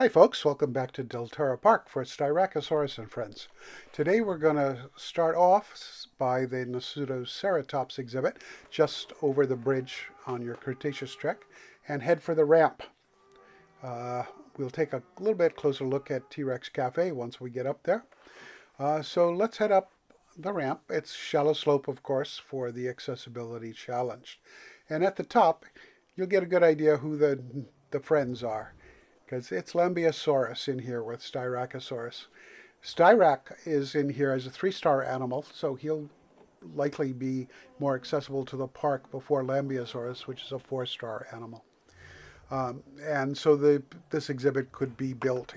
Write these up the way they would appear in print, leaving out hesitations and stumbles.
Hi folks, welcome back to Deltara Park for Styrcosaurus and Friends. Today we're going to start off by the Nasutoceratops exhibit just over the bridge on your Cretaceous trek and head for the ramp. Uh, we'll take a little bit closer look at T-Rex Cafe once we get up there. So let's head up the ramp. It's shallow slope, of course, for the accessibility challenge. And at the top, you'll get a good idea who the friends are, because it's Lambeosaurus in here with Styracosaurus. Styrac is in here as a 3-star animal, so he'll likely be more accessible to the park before Lambeosaurus, which is a 4-star animal. And so this exhibit could be built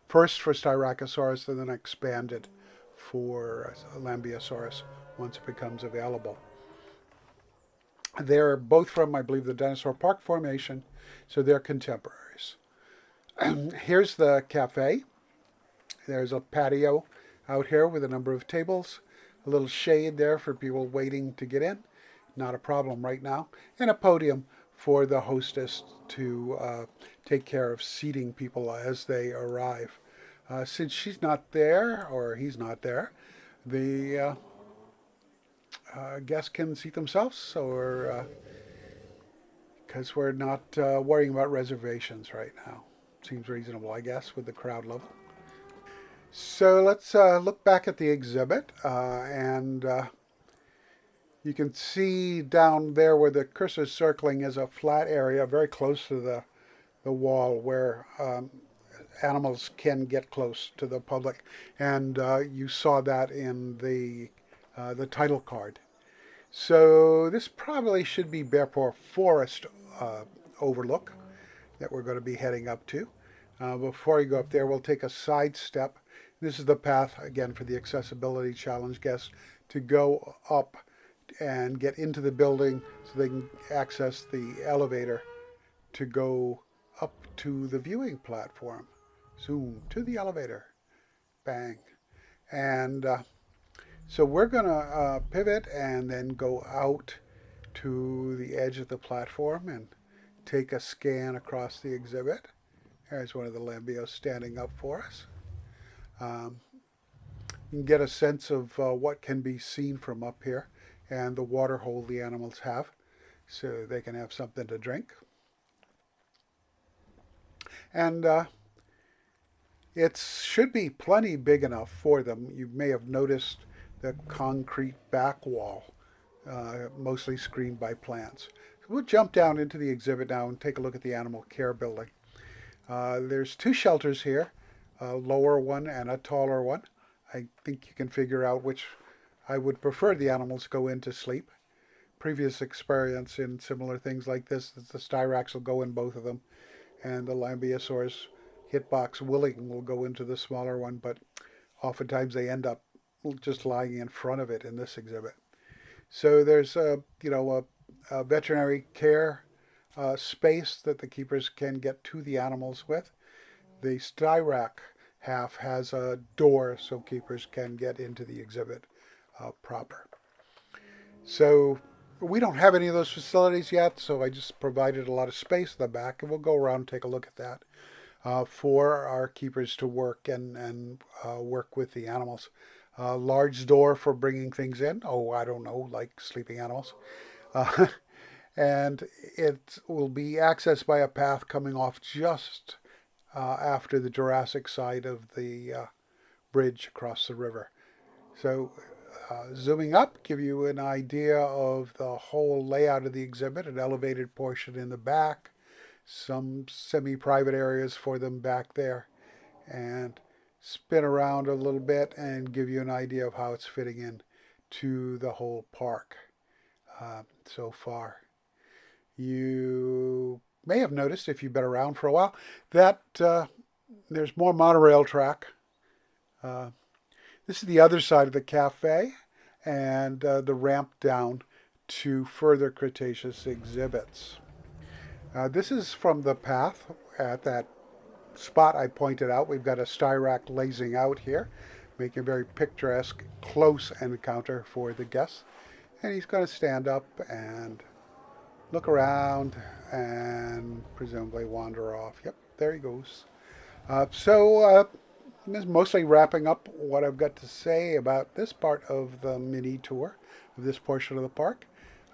first for Styracosaurus and then expanded for Lambeosaurus once it becomes available. They're both from, I believe, the Dinosaur Park formation, so they're contemporaries. Here's the cafe. There's a patio out here with a number of tables, a little shade there for people waiting to get in. Not a problem right now. And a podium for the hostess to take care of seating people as they arrive. Since she's not there, or he's not there, the guests can seat themselves, or because we're not worrying about reservations right now. Seems reasonable, I guess, with the crowd level. So let's look back at the exhibit, and you can see down there where the cursor is circling is a flat area very close to the wall where animals can get close to the public, and you saw that in the title card. So this probably should be Bearpaw Forest overlook that we're going to be heading up to. Before you go up there, we'll take a side step. This is the path, again, for the accessibility challenge guests to go up and get into the building so they can access the elevator to go up to the viewing platform. Zoom to the elevator. Bang. And so we're going to pivot and then go out to the edge of the platform and take a scan across the exhibit. There's one of the Lambeos standing up for us. You can get a sense of what can be seen from up here and the water hole the animals have so they can have something to drink. And it should be plenty big enough for them. You may have noticed the concrete back wall, mostly screened by plants. So we'll jump down into the exhibit now and take a look at the animal care building. There's 2 shelters here, a lower one and a taller one. I think you can figure out which I would prefer the animals go in to sleep. Previous experience in similar things like this, the Styrax will go in both of them, and the Lambeosaurus hitbox willing will go into the smaller one, but oftentimes they end up just lying in front of it in this exhibit. So there's a veterinary care space that the keepers can get to the animals with. The Styrac half has a door so keepers can get into the exhibit proper. So we don't have any of those facilities yet, so I just provided a lot of space in the back, and we'll go around and take a look at that for our keepers to work and work with the animals. Large door for bringing things in. Oh, I don't know, like sleeping animals. Uh, and it will be accessed by a path coming off just after the Jurassic side of the bridge across the river. So zooming up, give you an idea of the whole layout of the exhibit, an elevated portion in the back, some semi-private areas for them back there, and spin around a little bit and give you an idea of how it's fitting in to the whole park so far. You may have noticed, if you've been around for a while, that there's more monorail track. Uh, this is the other side of the cafe and the ramp down to further Cretaceous exhibits. This is from the path at that spot I pointed out. We've got a Styrac lazing out here, making a very picturesque close encounter for the guests. And he's going to stand up and look around and presumably wander off. Yep. there he goes. So this is mostly wrapping up what I've got to say about this part of the mini tour of this portion of the park.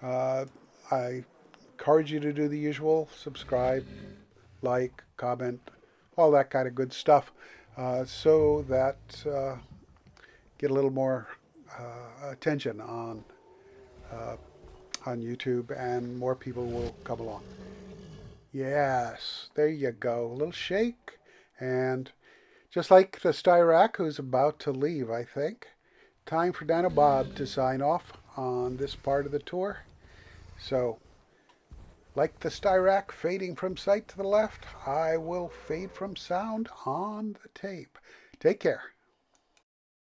Uh, I encourage you to do the usual: subscribe, like, comment, all that kind of good stuff, so that get a little more attention uh, on YouTube, and more people will come along. Yes, there you go. A little shake, and just like the Styrac, who's about to leave, I think. Time for Dino Bob to sign off on this part of the tour. So, like the Styrac fading from sight to the left, I will fade from sound on the tape. Take care.